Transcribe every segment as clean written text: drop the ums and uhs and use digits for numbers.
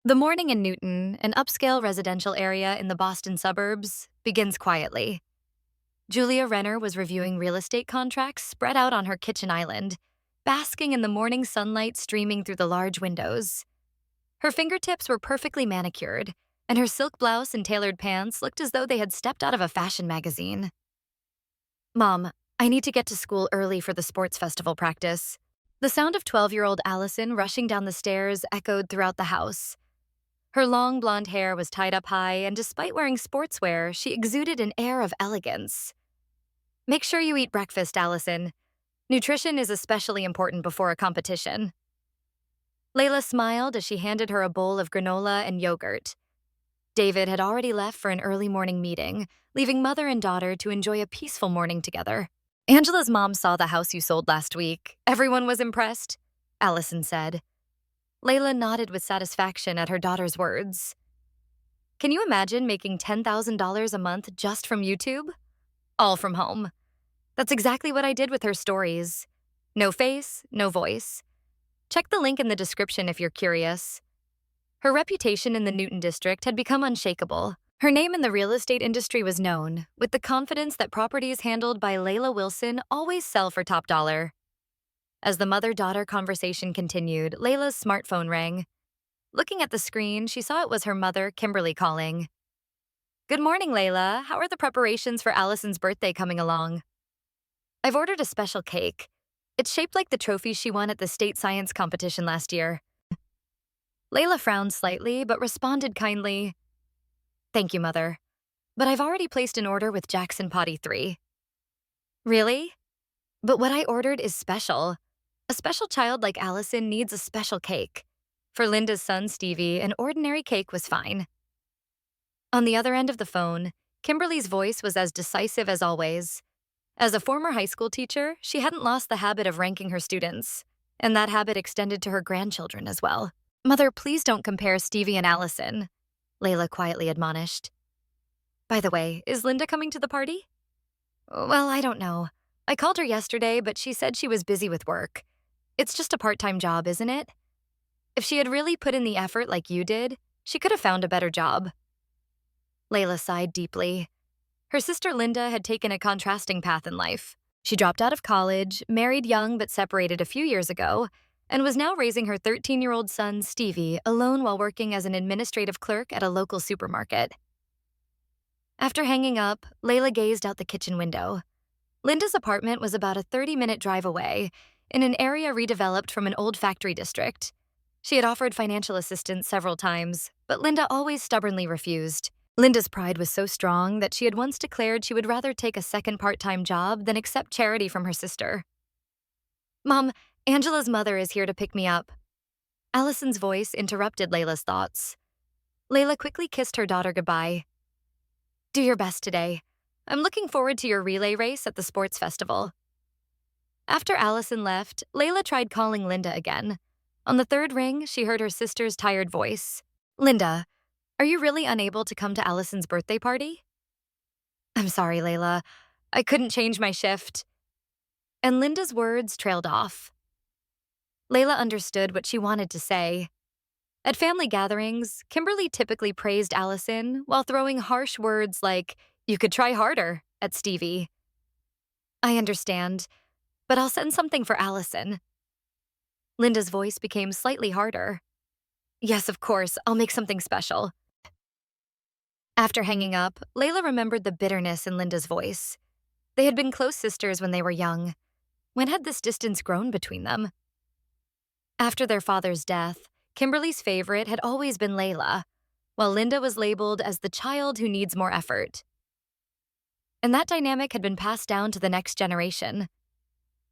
The morning in Newton, an upscale residential area in the Boston suburbs, begins quietly. Julia Renner was reviewing real estate contracts spread out on her kitchen island, basking in the morning sunlight streaming through the large windows. Her fingertips were perfectly manicured, and her silk blouse and tailored pants looked as though they had stepped out of a fashion magazine. Mom, I need to get to school early for the sports festival practice. The sound of 12-year-old Allison rushing down the stairs echoed throughout the house. Her long blonde hair was tied up high, and despite wearing sportswear, she exuded an air of elegance. Make sure you eat breakfast, Allison. Nutrition is especially important before a competition. Layla smiled as she handed her a bowl of granola and yogurt. David had already left for an early morning meeting, leaving mother and daughter to enjoy a peaceful morning together. Angela's mom saw the house you sold last week. Everyone was impressed, Allison said. Layla nodded with satisfaction at her daughter's words. Can you imagine making $10,000 a month just from YouTube? All from home. That's exactly what I did with her stories. No face, no voice. Check the link in the description if you're curious. Her reputation in the Newton district had become unshakable. Her name in the real estate industry was known, with the confidence that properties handled by Layla Wilson always sell for top dollar. As the mother-daughter conversation continued, Layla's smartphone rang. Looking at the screen, she saw it was her mother, Kimberly, calling. Good morning, Layla. How are the preparations for Allison's birthday coming along? I've ordered a special cake. It's shaped like the trophy she won at the state science competition last year. Layla frowned slightly, but responded kindly. Thank you, Mother. But I've already placed an order with Jackson Potty 3. Really? But what I ordered is special. A special child like Allison needs a special cake. For Linda's son, Stevie, an ordinary cake was fine. On the other end of the phone, Kimberly's voice was as decisive as always. As a former high school teacher, she hadn't lost the habit of ranking her students, and that habit extended to her grandchildren as well. Mother, please don't compare Stevie and Allison, Layla quietly admonished. By the way, is Linda coming to the party? Well, I don't know. I called her yesterday, but she said she was busy with work. It's just a part-time job, isn't it? If she had really put in the effort like you did, she could have found a better job. Layla sighed deeply. Her sister Linda had taken a contrasting path in life. She dropped out of college, married young but separated a few years ago, and was now raising her 13-year-old son, Stevie, alone while working as an administrative clerk at a local supermarket. After hanging up, Layla gazed out the kitchen window. Linda's apartment was about a 30-minute drive away, in an area redeveloped from an old factory district. She had offered financial assistance several times, but Linda always stubbornly refused. Linda's pride was so strong that she had once declared she would rather take a second part-time job than accept charity from her sister. Mom, Angela's mother is here to pick me up. Allison's voice interrupted Layla's thoughts. Layla quickly kissed her daughter goodbye. Do your best today. I'm looking forward to your relay race at the sports festival. After Allison left, Layla tried calling Linda again. On the third ring, she heard her sister's tired voice. Linda, are you really unable to come to Allison's birthday party? I'm sorry, Layla. I couldn't change my shift. And Linda's words trailed off. Layla understood what she wanted to say. At family gatherings, Kimberly typically praised Allison while throwing harsh words like, you could try harder, at Stevie. I understand, but I'll send something for Allison. Linda's voice became slightly harder. Yes, of course, I'll make something special. After hanging up, Layla remembered the bitterness in Linda's voice. They had been close sisters when they were young. When had this distance grown between them? After their father's death, Kimberly's favorite had always been Layla, while Linda was labeled as the child who needs more effort. And that dynamic had been passed down to the next generation.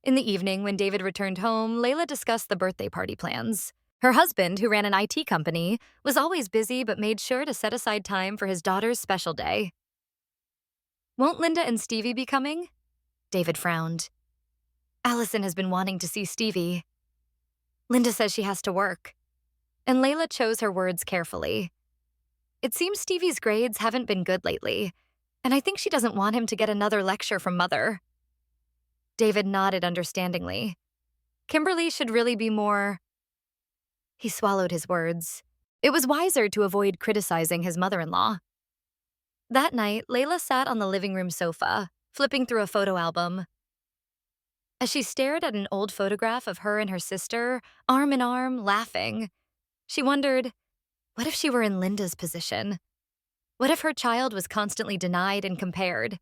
In the evening, when David returned home, Layla discussed the birthday party plans. Her husband, who ran an IT company, was always busy but made sure to set aside time for his daughter's special day. Won't Linda and Stevie be coming? David frowned. Allison has been wanting to see Stevie. Linda says she has to work. And Layla chose her words carefully. It seems Stevie's grades haven't been good lately, and I think she doesn't want him to get another lecture from Mother. David nodded understandingly. Kimberly should really be more... He swallowed his words. It was wiser to avoid criticizing his mother-in-law. That night, Layla sat on the living room sofa, flipping through a photo album. As she stared at an old photograph of her and her sister, arm in arm, laughing, she wondered, what if she were in Linda's position? What if her child was constantly denied and compared?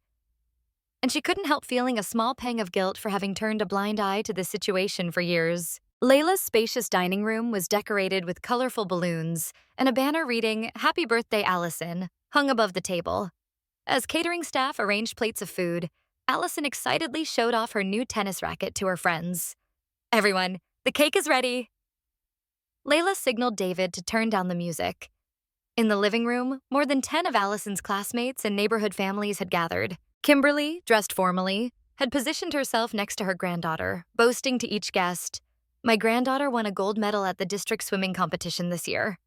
And she couldn't help feeling a small pang of guilt for having turned a blind eye to this situation for years. Layla's spacious dining room was decorated with colorful balloons, and a banner reading, "Happy Birthday, Allison," hung above the table. As catering staff arranged plates of food, Allison excitedly showed off her new tennis racket to her friends. "Everyone, the cake is ready." Layla signaled David to turn down the music. In the living room, more than 10 of Allison's classmates and neighborhood families had gathered. Kimberly, dressed formally, had positioned herself next to her granddaughter, boasting to each guest, "My granddaughter won a gold medal at the district swimming competition this year."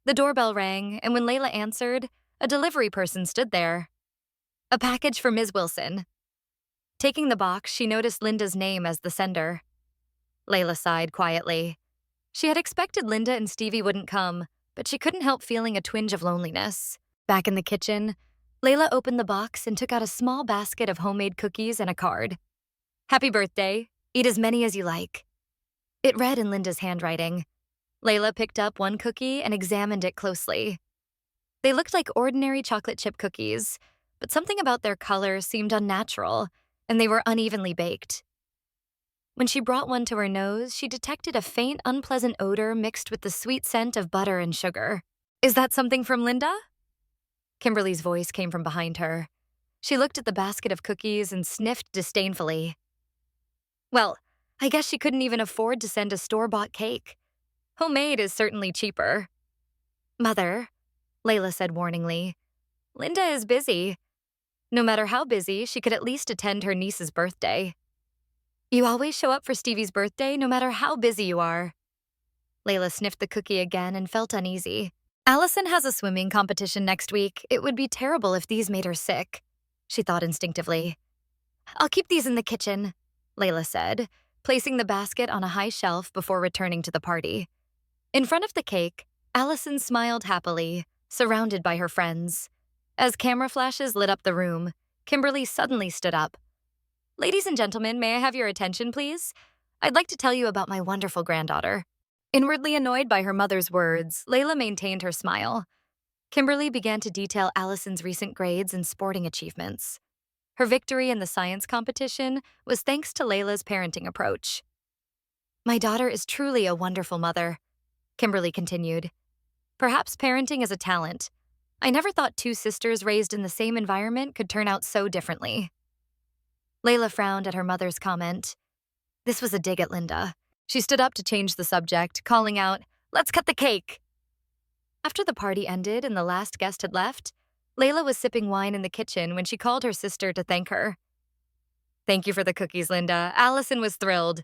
The doorbell rang, and when Layla answered, a delivery person stood there. "A package for Ms. Wilson." Taking the box, she noticed Linda's name as the sender. Layla sighed quietly. She had expected Linda and Stevie wouldn't come, but she couldn't help feeling a twinge of loneliness. Back in the kitchen, Layla opened the box and took out a small basket of homemade cookies and a card. "Happy birthday. Eat as many as you like." It read in Linda's handwriting. Layla picked up one cookie and examined it closely. They looked like ordinary chocolate chip cookies, but something about their color seemed unnatural, and they were unevenly baked. When she brought one to her nose, she detected a faint, unpleasant odor mixed with the sweet scent of butter and sugar. "Is that something from Linda?" Kimberly's voice came from behind her. She looked at the basket of cookies and sniffed disdainfully. "Well, I guess she couldn't even afford to send a store-bought cake. Homemade is certainly cheaper." "Mother," Layla said warningly, "Linda is busy. No matter how busy, she could at least attend her niece's birthday." "You always show up for Stevie's birthday, no matter how busy you are." Layla sniffed the cookie again and felt uneasy. "Allison has a swimming competition next week. It would be terrible if these made her sick," she thought instinctively. "I'll keep these in the kitchen," Layla said, placing the basket on a high shelf before returning to the party. In front of the cake, Allison smiled happily, surrounded by her friends. As camera flashes lit up the room, Kimberly suddenly stood up. "Ladies and gentlemen, may I have your attention, please? I'd like to tell you about my wonderful granddaughter." Inwardly annoyed by her mother's words, Layla maintained her smile. Kimberly began to detail Allison's recent grades and sporting achievements. Her victory in the science competition was thanks to Layla's parenting approach. "My daughter is truly a wonderful mother," Kimberly continued. "Perhaps parenting is a talent. I never thought two sisters raised in the same environment could turn out so differently." Layla frowned at her mother's comment. This was a dig at Linda. She stood up to change the subject, calling out, "Let's cut the cake." After the party ended and the last guest had left, Layla was sipping wine in the kitchen when she called her sister to thank her. "Thank you for the cookies, Linda. Allison was thrilled."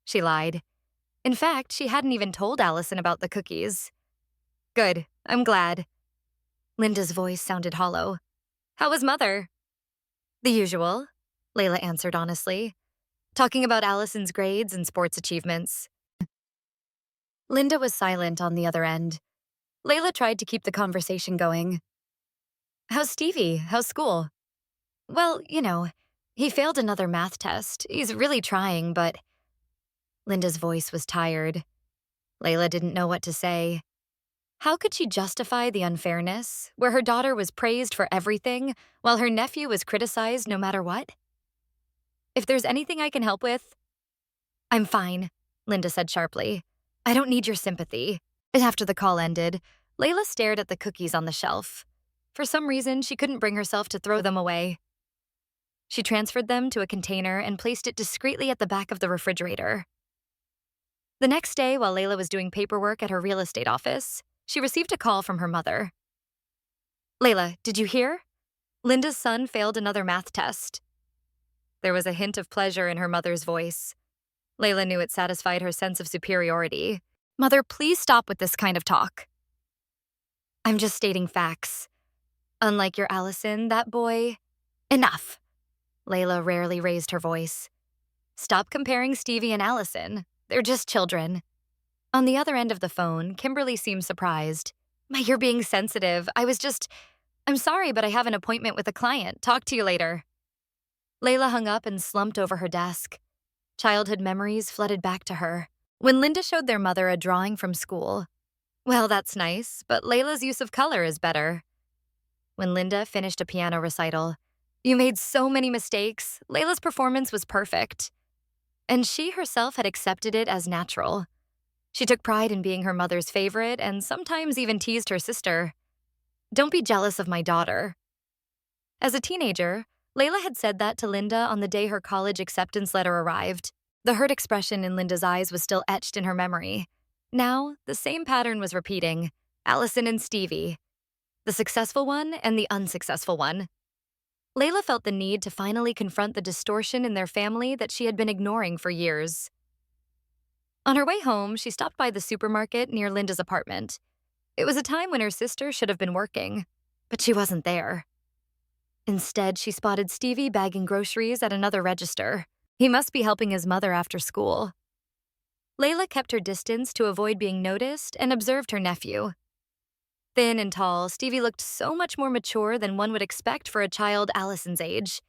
She lied. In fact, she hadn't even told Allison about the cookies. "Good. I'm glad." Linda's voice sounded hollow. "How was Mother?" "The usual," Layla answered honestly, talking about Allison's grades and sports achievements. Linda was silent on the other end. Layla tried to keep the conversation going. "How's Stevie? How's school?" "Well, he failed another math test. He's really trying, but—" Linda's voice was tired. Layla didn't know what to say. How could she justify the unfairness, where her daughter was praised for everything, while her nephew was criticized no matter what? "If there's anything I can help with—" "I'm fine," Linda said sharply. "I don't need your sympathy." And after the call ended, Layla stared at the cookies on the shelf. For some reason, she couldn't bring herself to throw them away. She transferred them to a container and placed it discreetly at the back of the refrigerator. The next day, while Layla was doing paperwork at her real estate office, she received a call from her mother. "Layla, did you hear? Linda's son failed another math test." There was a hint of pleasure in her mother's voice. Layla knew it satisfied her sense of superiority. "Mother, please stop with this kind of talk." "I'm just stating facts. Unlike your Allison, that boy—" "Enough." Layla rarely raised her voice. "Stop comparing Stevie and Allison. They're just children." On the other end of the phone, Kimberly seemed surprised. You're being sensitive. I'm sorry, but I have an appointment with a client. Talk to you later. Layla hung up and slumped over her desk. Childhood memories flooded back to her. When Linda showed their mother a drawing from school, well, that's nice, but Layla's use of color is better. When Linda finished a piano recital, you made so many mistakes. Layla's performance was perfect. And she herself had accepted it as natural. She took pride in being her mother's favorite and sometimes even teased her sister. Don't be jealous of my daughter. As a teenager, Layla had said that to Linda on the day her college acceptance letter arrived. The hurt expression in Linda's eyes was still etched in her memory. Now, the same pattern was repeating. Allison and Stevie. The successful one and the unsuccessful one. Layla felt the need to finally confront the distortion in their family that she had been ignoring for years. On her way home, she stopped by the supermarket near Linda's apartment. It was a time when her sister should have been working, but she wasn't there. Instead, she spotted Stevie bagging groceries at another register. He must be helping his mother after school. Layla kept her distance to avoid being noticed and observed her nephew. Thin and tall, Stevie looked so much more mature than one would expect for a child Allison's age.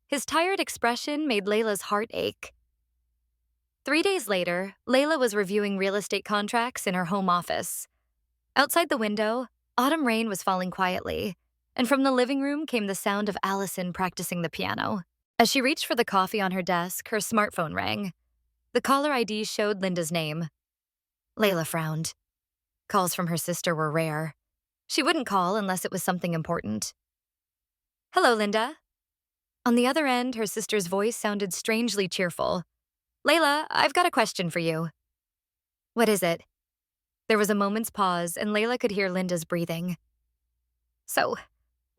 His tired expression made Layla's heart ache. 3 days later, Layla was reviewing real estate contracts in her home office. Outside the window, autumn rain was falling quietly, and from the living room came the sound of Allison practicing the piano. As she reached for the coffee on her desk, her smartphone rang. The caller ID showed Linda's name. Layla frowned. Calls from her sister were rare. She wouldn't call unless it was something important. Hello, Linda. On the other end, her sister's voice sounded strangely cheerful. Layla, I've got a question for you. What is it? There was a moment's pause, and Layla could hear Linda's breathing. So,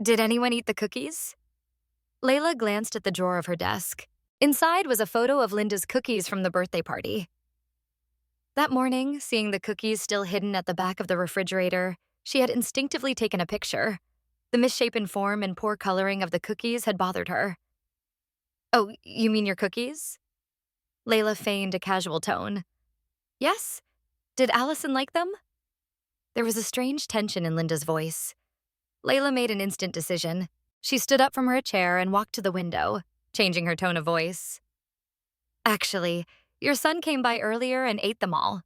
did anyone eat the cookies? Layla glanced at the drawer of her desk. Inside was a photo of Linda's cookies from the birthday party. That morning, seeing the cookies still hidden at the back of the refrigerator, she had instinctively taken a picture. The misshapen form and poor coloring of the cookies had bothered her. Oh, you mean your cookies? Layla feigned a casual tone. Yes? Did Allison like them? There was a strange tension in Linda's voice. Layla made an instant decision. She stood up from her chair and walked to the window, changing her tone of voice. Actually, your son came by earlier and ate them all.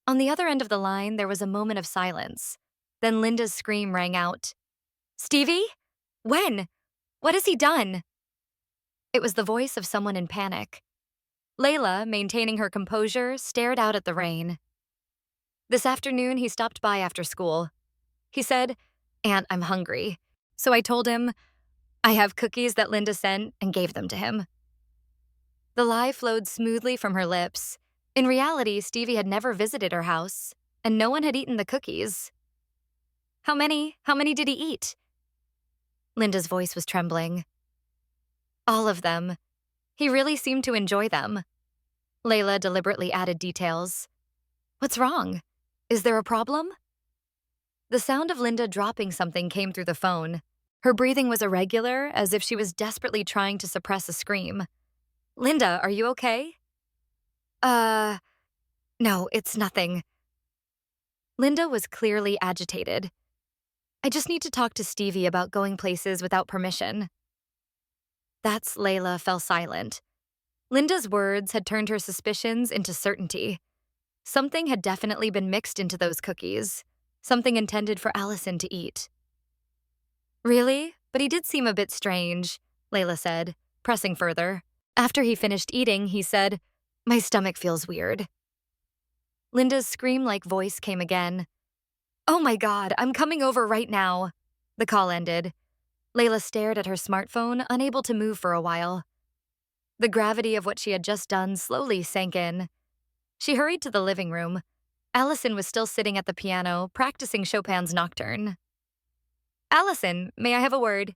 On the other end of the line, there was a moment of silence. Then Linda's scream rang out. Stevie? When? What has he done? It was the voice of someone in panic. Layla, maintaining her composure, stared out at the rain. This afternoon, he stopped by after school. He said, Aunt, I'm hungry. So I told him, I have cookies that Linda sent, and gave them to him. The lie flowed smoothly from her lips. In reality, Stevie had never visited her house, and no one had eaten the cookies. How many? How many did he eat? Linda's voice was trembling. All of them. He really seemed to enjoy them. Layla deliberately added details. What's wrong? Is there a problem? The sound of Linda dropping something came through the phone. Her breathing was irregular, as if she was desperately trying to suppress a scream. Linda, are you okay? No, it's nothing. Linda was clearly agitated. I just need to talk to Stevie about going places without permission. That's Layla fell silent. Linda's words had turned her suspicions into certainty. Something had definitely been mixed into those cookies, something intended for Allison to eat. Really? But he did seem a bit strange, Layla said, pressing further. After he finished eating, he said, My stomach feels weird. Linda's scream-like voice came again. Oh my God, I'm coming over right now. The call ended. Layla stared at her smartphone, unable to move for a while. The gravity of what she had just done slowly sank in. She hurried to the living room. Allison was still sitting at the piano, practicing Chopin's Nocturne. Allison, may I have a word?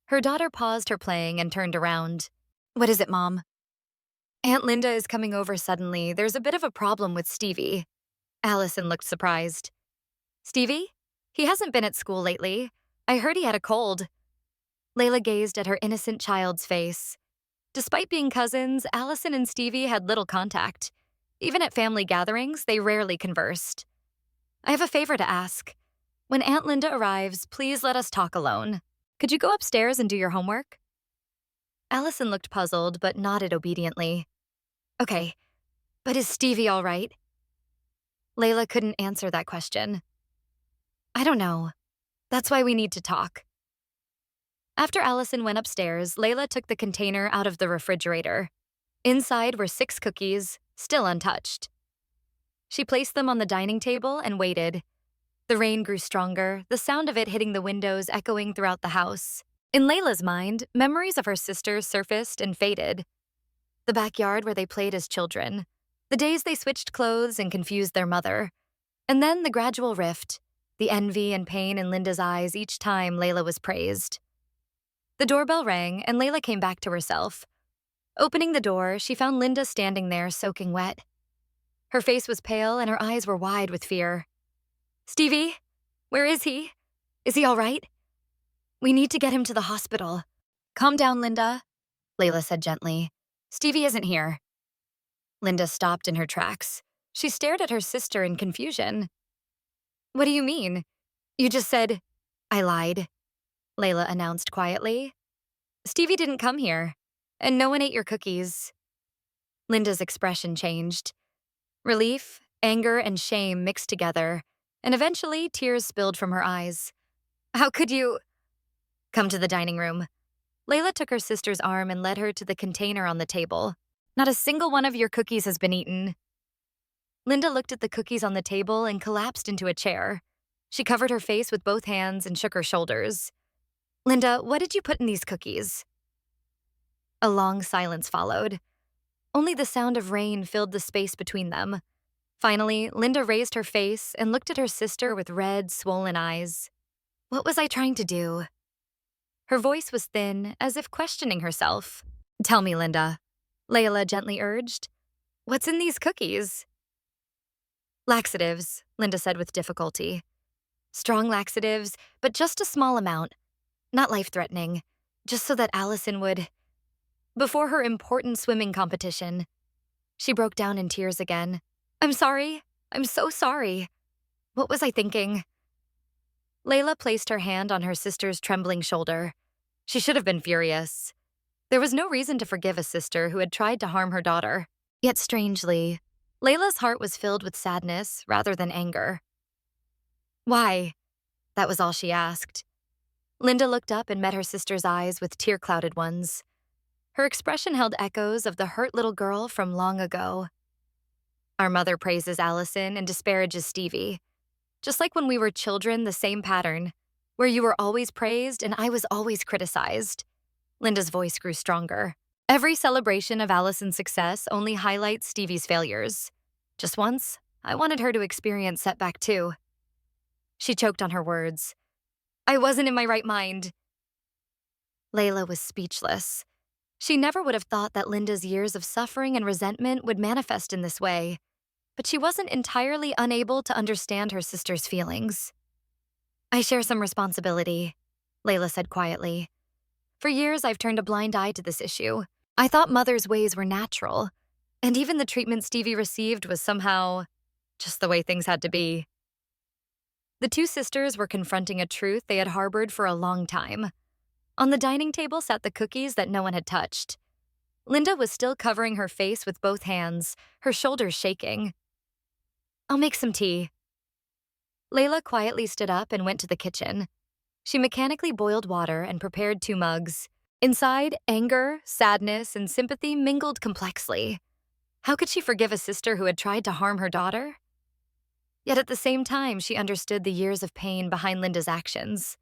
Her daughter paused her playing and turned around. What is it, Mom? Aunt Linda is coming over suddenly. There's a bit of a problem with Stevie. Allison looked surprised. Stevie? He hasn't been at school lately. I heard he had a cold. Layla gazed at her innocent child's face. Despite being cousins, Allison and Stevie had little contact. Even at family gatherings, they rarely conversed. I have a favor to ask. When Aunt Linda arrives, please let us talk alone. Could you go upstairs and do your homework? Allison looked puzzled but nodded obediently. Okay, but is Stevie all right? Layla couldn't answer that question. I don't know. That's why we need to talk. After Allison went upstairs, Layla took the container out of the refrigerator. Inside were 6 cookies, still untouched. She placed them on the dining table and waited. The rain grew stronger, the sound of it hitting the windows echoing throughout the house. In Layla's mind, memories of her sisters surfaced and faded. The backyard where they played as children, the days they switched clothes and confused their mother, and then the gradual rift, the envy and pain in Linda's eyes each time Layla was praised. The doorbell rang, and Layla came back to herself. Opening the door, she found Linda standing there soaking wet. Her face was pale and her eyes were wide with fear. Stevie, where is he? Is he all right? We need to get him to the hospital. Calm down, Linda, Layla said gently. Stevie isn't here. Linda stopped in her tracks. She stared at her sister in confusion. What do you mean? You just said, I lied, Layla announced quietly. Stevie didn't come here, and no one ate your cookies. Linda's expression changed. Relief, anger, and shame mixed together, and eventually tears spilled from her eyes. How could you? Come to the dining room. Layla took her sister's arm and led her to the container on the table. Not a single one of your cookies has been eaten. Linda looked at the cookies on the table and collapsed into a chair. She covered her face with both hands and shook her shoulders. Linda, what did you put in these cookies? A long silence followed. Only the sound of rain filled the space between them. Finally, Linda raised her face and looked at her sister with red, swollen eyes. What was I trying to do? Her voice was thin, as if questioning herself. Tell me, Linda, Layla gently urged. What's in these cookies? Laxatives, Linda said with difficulty. Strong laxatives, but just a small amount. Not life-threatening, just so that Allison would... Before her important swimming competition. She broke down in tears again. I'm sorry. I'm so sorry. What was I thinking? Layla placed her hand on her sister's trembling shoulder. She should have been furious. There was no reason to forgive a sister who had tried to harm her daughter. Yet strangely, Layla's heart was filled with sadness rather than anger. Why? That was all she asked. Linda looked up and met her sister's eyes with tear-clouded ones. Her expression held echoes of the hurt little girl from long ago. Our mother praises Allison and disparages Stevie. Just like when we were children, the same pattern, where you were always praised and I was always criticized. Linda's voice grew stronger. Every celebration of Allison's success only highlights Stevie's failures. Just once, I wanted her to experience setback too. She choked on her words. I wasn't in my right mind. Layla was speechless. She never would have thought that Linda's years of suffering and resentment would manifest in this way, but she wasn't entirely unable to understand her sister's feelings. I share some responsibility, Layla said quietly. For years, I've turned a blind eye to this issue. I thought Mother's ways were natural, and even the treatment Stevie received was somehow just the way things had to be. The two sisters were confronting a truth they had harbored for a long time. On the dining table sat the cookies that no one had touched. Linda was still covering her face with both hands, her shoulders shaking. I'll make some tea. Layla quietly stood up and went to the kitchen. She mechanically boiled water and prepared 2 mugs. Inside, anger, sadness, and sympathy mingled complexly. How could she forgive a sister who had tried to harm her daughter? Yet at the same time, she understood the years of pain behind Linda's actions.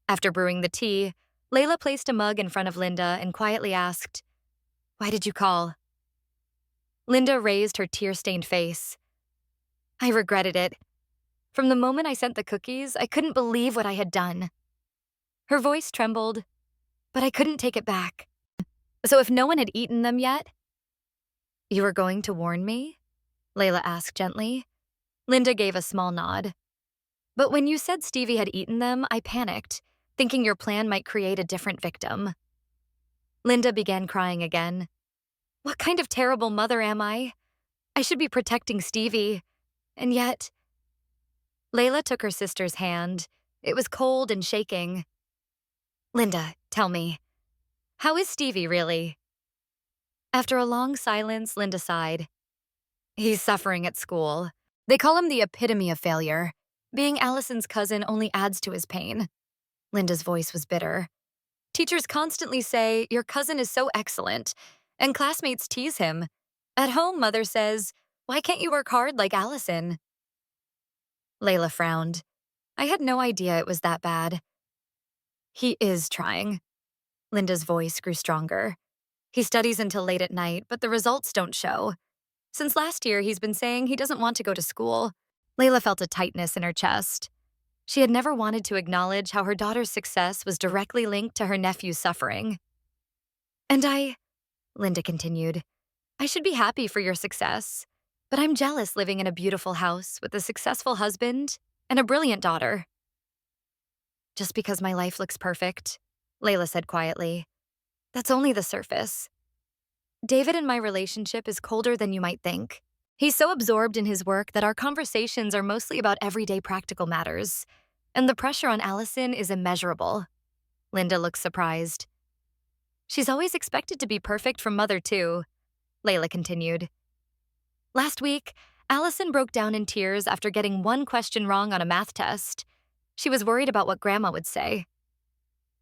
After brewing the tea, Layla placed a mug in front of Linda and quietly asked, Why did you call? Linda raised her tear-stained face. I regretted it. From the moment I sent the cookies, I couldn't believe what I had done. Her voice trembled, but I couldn't take it back. So if no one had eaten them yet? You were going to warn me? Layla asked gently. Linda gave a small nod. But when you said Stevie had eaten them, I panicked, thinking your plan might create a different victim. Linda began crying again. What kind of terrible mother am I? I should be protecting Stevie. And yet, Layla took her sister's hand. It was cold and shaking. Linda, tell me, how is Stevie really? After a long silence, Linda sighed. He's suffering at school. They call him the epitome of failure. Being Allison's cousin only adds to his pain. Linda's voice was bitter. Teachers constantly say, your cousin is so excellent, and classmates tease him. At home, Mother says, why can't you work hard like Allison? Layla frowned. I had no idea it was that bad. He is trying. Linda's voice grew stronger. He studies until late at night, but the results don't show. Since last year, he's been saying he doesn't want to go to school. Layla felt a tightness in her chest. She had never wanted to acknowledge how her daughter's success was directly linked to her nephew's suffering. And Linda continued, I should be happy for your success, but I'm jealous living in a beautiful house with a successful husband and a brilliant daughter. Just because my life looks perfect, Layla said quietly, that's only the surface. David and my relationship is colder than you might think. He's so absorbed in his work that our conversations are mostly about everyday practical matters, and the pressure on Allison is immeasurable. Linda looked surprised. She's always expected to be perfect from Mother, too, Layla continued. Last week, Allison broke down in tears after getting one question wrong on a math test. She was worried about what Grandma would say.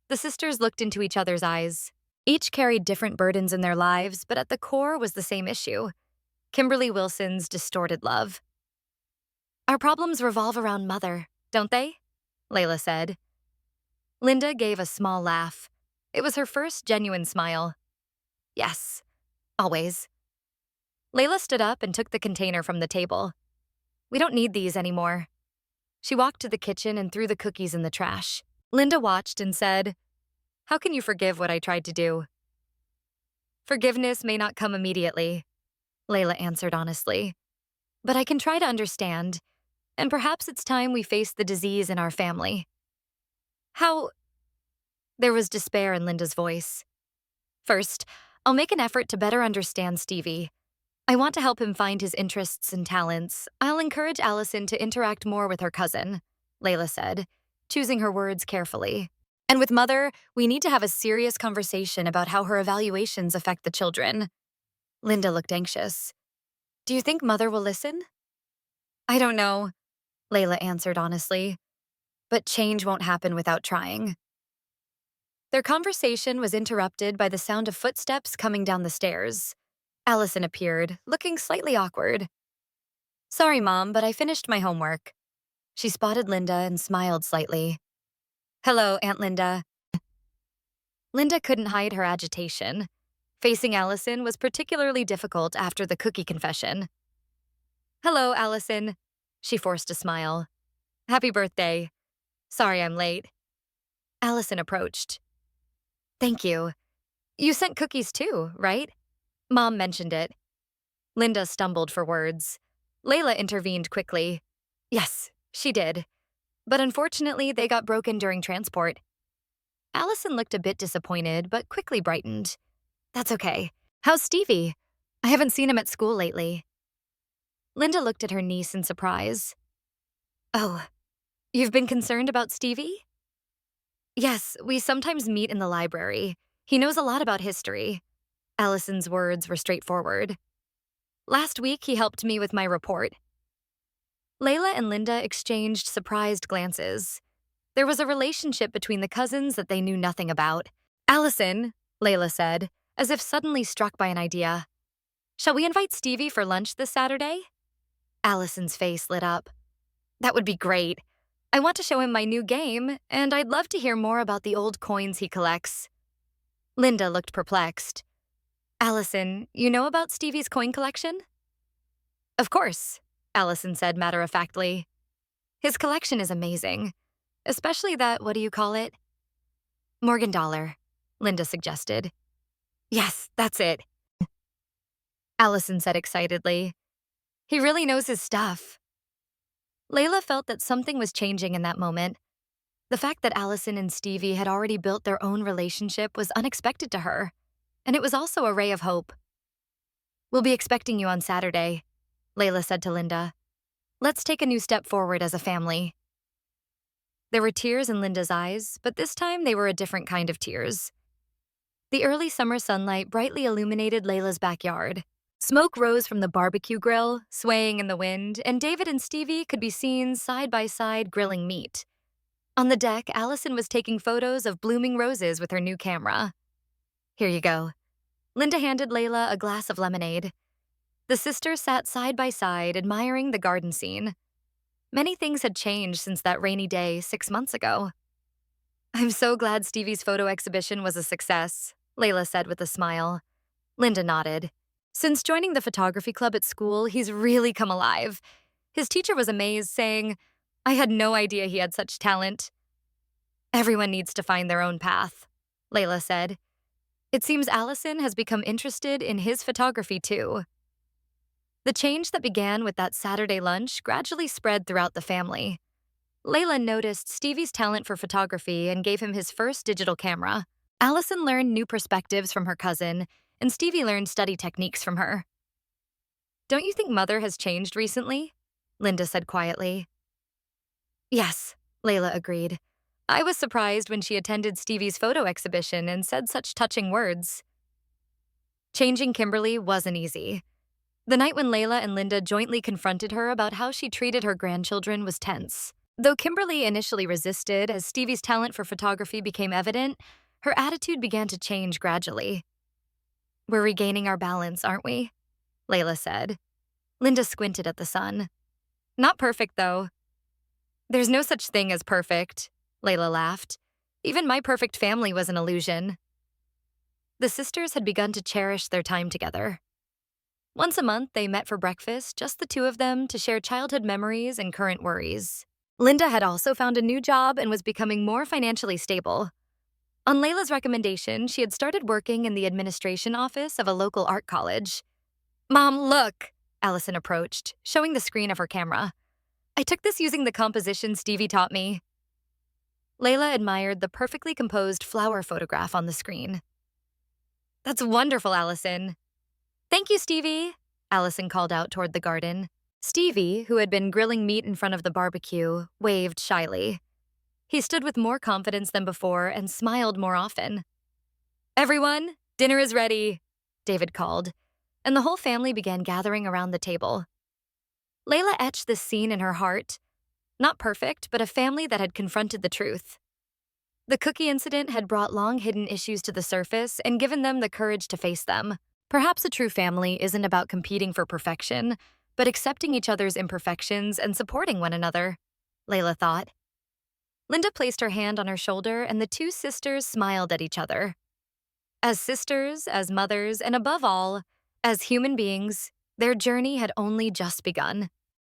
The sisters looked into each other's eyes. Each carried different burdens in their lives, but at the core was the same issue: Kimberly Wilson's distorted love. Our problems revolve around Mother, don't they? Layla said. Linda gave a small laugh. It was her first genuine smile. Yes, always. Layla stood up and took the container from the table. We don't need these anymore. She walked to the kitchen and threw the cookies in the trash. Linda watched and said, how can you forgive what I tried to do? Forgiveness may not come immediately, Layla answered honestly. But I can try to understand, and perhaps it's time we face the disease in our family. How? There was despair in Linda's voice. First, I'll make an effort to better understand Stevie. I want to help him find his interests and talents. I'll encourage Allison to interact more with her cousin, Layla said, choosing her words carefully. And with Mother, we need to have a serious conversation about how her evaluations affect the children. Linda looked anxious. Do you think Mother will listen? I don't know, Layla answered honestly. But change won't happen without trying. Their conversation was interrupted by the sound of footsteps coming down the stairs. Allison appeared, looking slightly awkward. Sorry, Mom, but I finished my homework. She spotted Linda and smiled slightly. Hello, Aunt Linda. Linda couldn't hide her agitation. Facing Allison was particularly difficult after the cookie confession. Hello, Allison. She forced a smile. Happy birthday. Sorry I'm late. Allison approached. Thank you. You sent cookies too, right? Mom mentioned it. Linda stumbled for words. Layla intervened quickly. Yes, she did. But unfortunately, they got broken during transport. Allison looked a bit disappointed, but quickly brightened. That's okay. How's Stevie? I haven't seen him at school lately. Linda looked at her niece in surprise. Oh, you've been concerned about Stevie? Yes, we sometimes meet in the library. He knows a lot about history. Allison's words were straightforward. Last week, he helped me with my report. Layla and Linda exchanged surprised glances. There was a relationship between the cousins that they knew nothing about. Allison, Layla said, as if suddenly struck by an idea. Shall we invite Stevie for lunch this Saturday? Allison's face lit up. That would be great. I want to show him my new game, and I'd love to hear more about the old coins he collects. Linda looked perplexed. Allison, you know about Stevie's coin collection? Of course, Allison said matter-of-factly. His collection is amazing, especially that, what do you call it? Morgan dollar, Linda suggested. Yes, that's it, Allison said excitedly. He really knows his stuff. Layla felt that something was changing in that moment. The fact that Allison and Stevie had already built their own relationship was unexpected to her, and it was also a ray of hope. We'll be expecting you on Saturday, Layla said to Linda. Let's take a new step forward as a family. There were tears in Linda's eyes, but this time they were a different kind of tears. The early summer sunlight brightly illuminated Layla's backyard. Smoke rose from the barbecue grill, swaying in the wind, and David and Stevie could be seen side by side grilling meat. On the deck, Allison was taking photos of blooming roses with her new camera. Here you go. Linda handed Layla a glass of lemonade. The sisters sat side by side, admiring the garden scene. Many things had changed since that rainy day 6 months ago. I'm so glad Stevie's photo exhibition was a success, Layla said with a smile. Linda nodded. Since joining the photography club at school, he's really come alive. His teacher was amazed, saying, I had no idea he had such talent. Everyone needs to find their own path, Layla said. It seems Allison has become interested in his photography too. The change that began with that Saturday lunch gradually spread throughout the family. Layla noticed Stevie's talent for photography and gave him his first digital camera. Allison learned new perspectives from her cousin, and Stevie learned study techniques from her. Don't you think Mother has changed recently? Linda said quietly. Yes, Layla agreed. I was surprised when she attended Stevie's photo exhibition and said such touching words. Changing Kimberly wasn't easy. The night when Layla and Linda jointly confronted her about how she treated her grandchildren was tense. Though Kimberly initially resisted as Stevie's talent for photography became evident, her attitude began to change gradually. We're regaining our balance, aren't we? Layla said. Linda squinted at the sun. Not perfect, though. There's no such thing as perfect, Layla laughed. Even my perfect family was an illusion. The sisters had begun to cherish their time together. Once a month, they met for breakfast, just the two of them, to share childhood memories and current worries. Linda had also found a new job and was becoming more financially stable. On Layla's recommendation, she had started working in the administration office of a local art college. Mom, look, Allison approached, showing the screen of her camera. I took this using the composition Stevie taught me. Layla admired the perfectly composed flower photograph on the screen. That's wonderful, Allison. Thank you, Stevie, Allison called out toward the garden. Stevie, who had been grilling meat in front of the barbecue, waved shyly. He stood with more confidence than before and smiled more often. Everyone, dinner is ready, David called, and the whole family began gathering around the table. Layla etched this scene in her heart. Not perfect, but a family that had confronted the truth. The cookie incident had brought long-hidden issues to the surface and given them the courage to face them. Perhaps a true family isn't about competing for perfection, but accepting each other's imperfections and supporting one another, Layla thought. Linda placed her hand on her shoulder, and the two sisters smiled at each other. As sisters, as mothers, and above all, as human beings, their journey had only just begun.